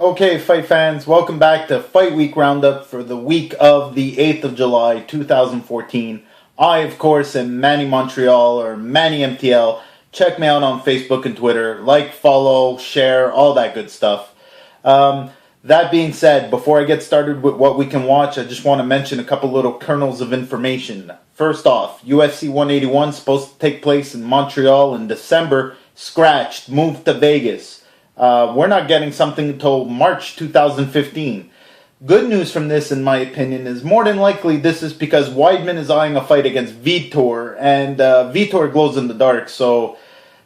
Okay, fight fans, welcome back to Fight Week Roundup for the week of the 8th of July, 2014. I, of course, am Manny Montreal or Manny MTL. Check me out on Facebook and Twitter. Like, follow, share, all that good stuff. That being said, before I get started with what we can watch, I just want to mention a couple little kernels of information. First off, UFC 181 supposed to take place in Montreal in December. Scratched, moved to Vegas. We're not getting something until March 2015. Good news from this, in my opinion, is more than likely this is because Weidman is eyeing a fight against Vitor, and Vitor glows in the dark, so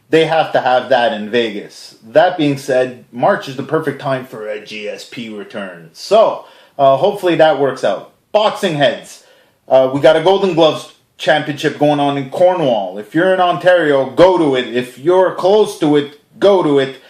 they have to have that in Vegas. That being said, March is the perfect time for a GSP return. So, hopefully that works out. Boxing heads. We got a Golden Gloves Championship going on in Cornwall. If you're in Ontario, go to it. If you're close to it, go to it.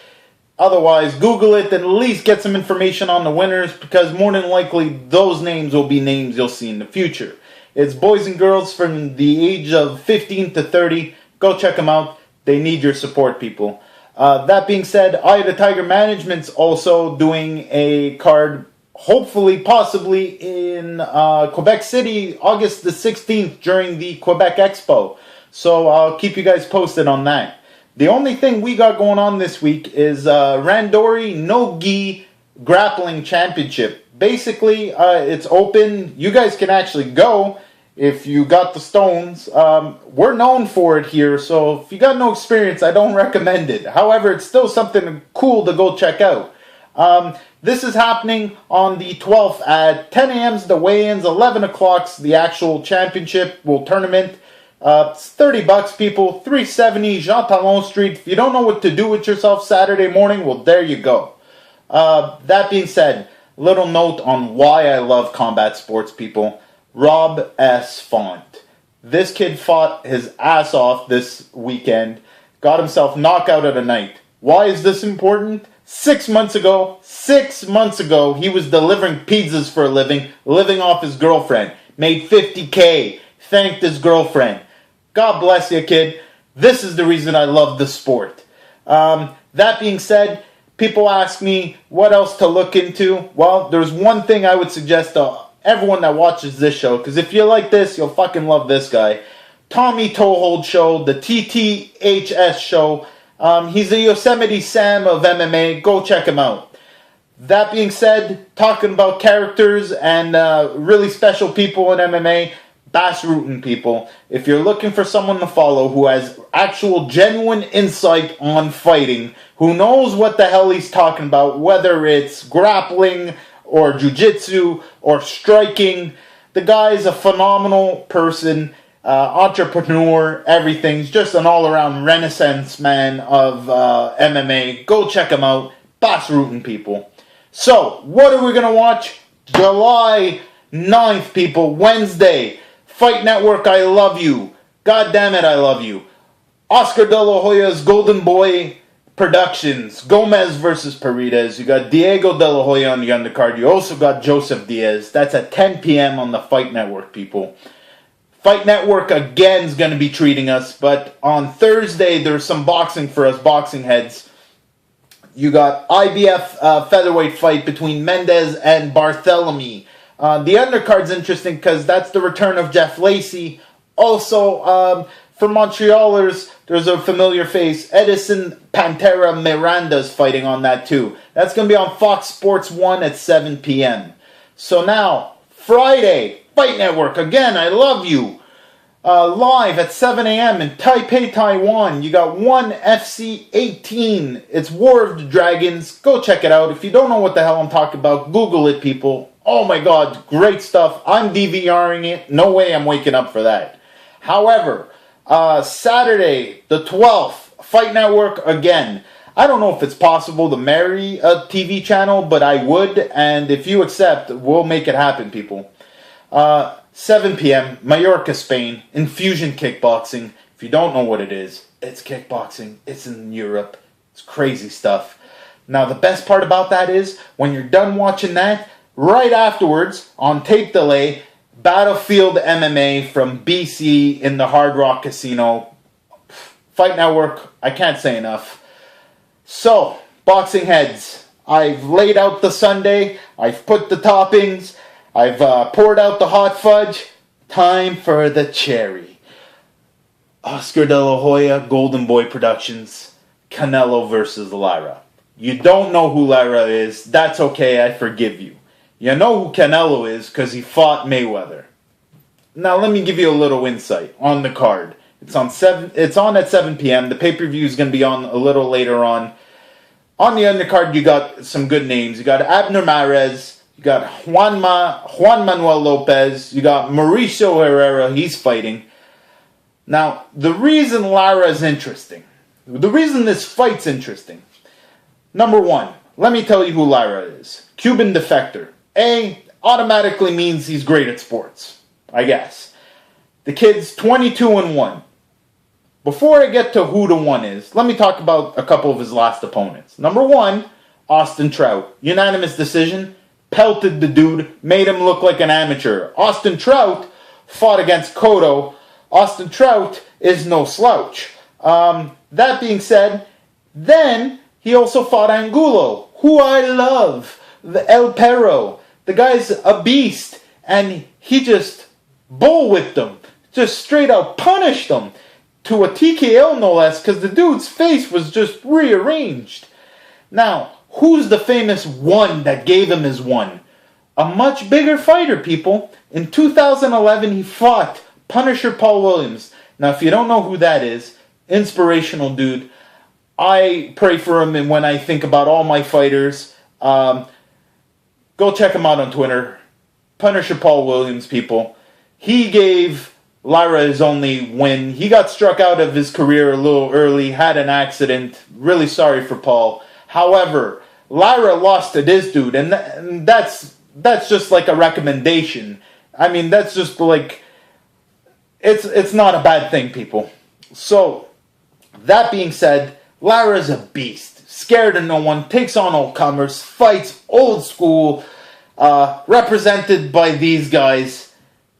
Otherwise, Google it and at least get some information on the winners, because more than likely those names will be names you'll see in the future. It's boys and girls from the age of 15 to 30. Go check them out. They need your support, people. That being said, Eye of the Tiger Management's also doing a card, hopefully, possibly, in Quebec City, August the 16th, during the Quebec Expo. So I'll keep you guys posted on that. The only thing we got going on this week is Randori Nogi Grappling Championship. Basically, it's open. You guys can actually go if you got the stones. We're known for it here, so if you got no experience, I don't recommend it. However, it's still something cool to go check out. This is happening on the 12th at 10 a.m.'s the weigh-ins, 11 o'clock's the actual championship tournament. It's $30, people. $370 Jean Talon Street. If you don't know what to do with yourself Saturday morning, well, there you go. That being said, little note on why I love combat sports, people. Rob S. Font. This kid fought his ass off this weekend. Got himself knockout of the night. Why is this important? 6 months ago, he was delivering pizzas for a living, living off his girlfriend. Made $50K. Thanked his girlfriend. God bless you, kid. This is the reason I love the sport. That being said, people ask me what else to look into. Well, there's one thing I would suggest to everyone that watches this show, because if you like this, you'll fucking love this guy. Tommy Toehold Show, the TTHS Show. He's the Yosemite Sam of MMA. Go check him out. That being said, talking about characters and really special people in MMA, Rootin People. If you're looking for someone to follow who has actual genuine insight on fighting, who knows what the hell he's talking about, whether it's grappling or jiu-jitsu or striking, the guy's a phenomenal person, entrepreneur, everything. He's just an all-around renaissance man of MMA. Go check him out. Rootin People. So, what are we going to watch? July 9th, people. Wednesday. Fight Network, I love you. God damn it, I love you. Oscar De La Hoya's Golden Boy Productions. Gomez versus Paredes. You got Diego De La Hoya on the undercard. You also got Joseph Diaz. That's at 10 p.m. on the Fight Network, people. Fight Network, again, is going to be treating us. But on Thursday, there's some boxing for us boxing heads. You got IBF featherweight fight between Mendez and Barthélemy. The undercard's interesting because that's the return of Jeff Lacey. Also, for Montrealers, there's a familiar face. Edison Pantera Miranda's fighting on that too. That's going to be on Fox Sports 1 at 7 p.m. So now, Friday, Fight Network. Again, I love you. Live at 7 a.m. in Taipei, Taiwan. You got ONE FC 18. It's War of the Dragons. Go check it out. If you don't know what the hell I'm talking about, Google it, people. Oh my God, great stuff. I'm DVRing it. No way I'm waking up for that. However, Saturday, the 12th, Fight Network again. I don't know if it's possible to marry a TV channel, but I would. And if you accept, we'll make it happen, people. 7 p.m., Mallorca, Spain, Infusion Kickboxing. If you don't know what it is, it's kickboxing. It's in Europe. It's crazy stuff. Now, the best part about that is, when you're done watching that, right afterwards, on tape delay, Battlefield MMA from BC in the Hard Rock Casino. Fight Network, I can't say enough. So, boxing heads, I've laid out the sundae. I've put the toppings. I've poured out the hot fudge. Time for the cherry. Oscar De La Hoya, Golden Boy Productions, Canelo versus Lara. You don't know who Lara is. That's okay, I forgive you. You know who Canelo is because he fought Mayweather. Now let me give you a little insight on the card. It's on at 7 p.m. The pay-per-view is going to be on a little later on. On the undercard, you got some good names. You got Abner Mares. You got Juan Manuel Lopez. You got Mauricio Herrera. He's fighting. Now, the reason Lara is interesting, the reason this fight's interesting, number one, let me tell you who Lara is. Cuban defector. Automatically means he's great at sports, I guess. The kid's 22-1. Before I get to who the one is, let me talk about a couple of his last opponents. Number one, Austin Trout. Unanimous decision. Pelted the dude. Made him look like an amateur. Austin Trout fought against Cotto. Austin Trout is no slouch. That being said, then he also fought Angulo, who I love. The El Perro. The guy's a beast. And he just bull-whipped him. Just straight out punished him. To a TKO no less, because the dude's face was just rearranged. Now, who's the famous one that gave him his one? A much bigger fighter, people. In 2011, he fought Punisher Paul Williams. Now, if you don't know who that is, inspirational dude. I pray for him, and when I think about all my fighters, go check him out on Twitter. Punisher Paul Williams, people. He gave Lara his only win. He got struck out of his career a little early, had an accident. Really sorry for Paul. However, Lara lost to this dude, and that's just like a recommendation. I mean, that's just like, it's not a bad thing, people. So, that being said, Lara's a beast. Scared of no one, takes on all comers, fights old school, represented by these guys.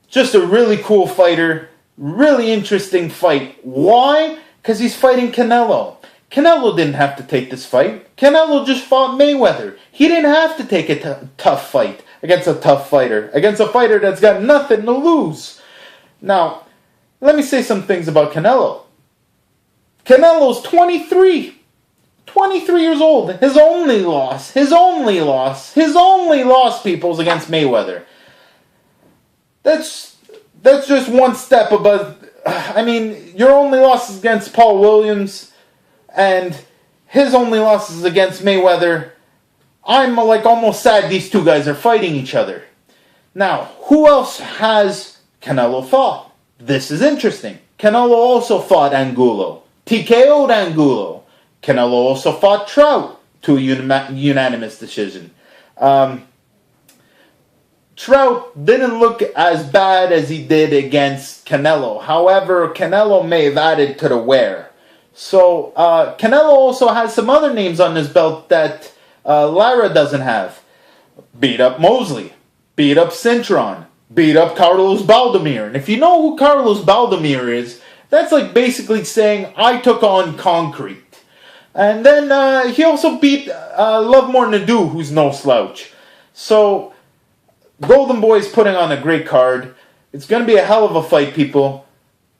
Just a really cool fighter. Really interesting fight. Why? Because he's fighting Canelo. Canelo didn't have to take this fight. Canelo just fought Mayweather. He didn't have to take a tough fight against a tough fighter. Against a fighter that's got nothing to lose. Now, let me say some things about Canelo. Canelo's 23. 23 years old. His only loss, people, is against Mayweather. That's just one step above. I mean, your only loss is against Paul Williams, and his only loss is against Mayweather. I'm like almost sad these two guys are fighting each other. Now, who else has Canelo fought? This is interesting. Canelo also fought Angulo. TKO'd Angulo. Canelo also fought Trout to a unanimous decision. Trout didn't look as bad as he did against Canelo. However, Canelo may have added to the wear. So, Canelo also has some other names on his belt that Lara doesn't have. Beat up Mosley. Beat up Cintron. Beat up Carlos Baldemir. And if you know who Carlos Baldemir is, that's like basically saying, I took on concrete. And then he also beat Lovemore Nadeau, who's no slouch. So, Golden Boy's putting on a great card. It's going to be a hell of a fight, people.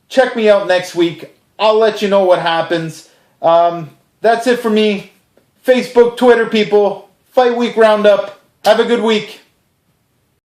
Check me out next week. I'll let you know what happens. That's it for me. Facebook, Twitter, people. Fight Week Roundup. Have a good week.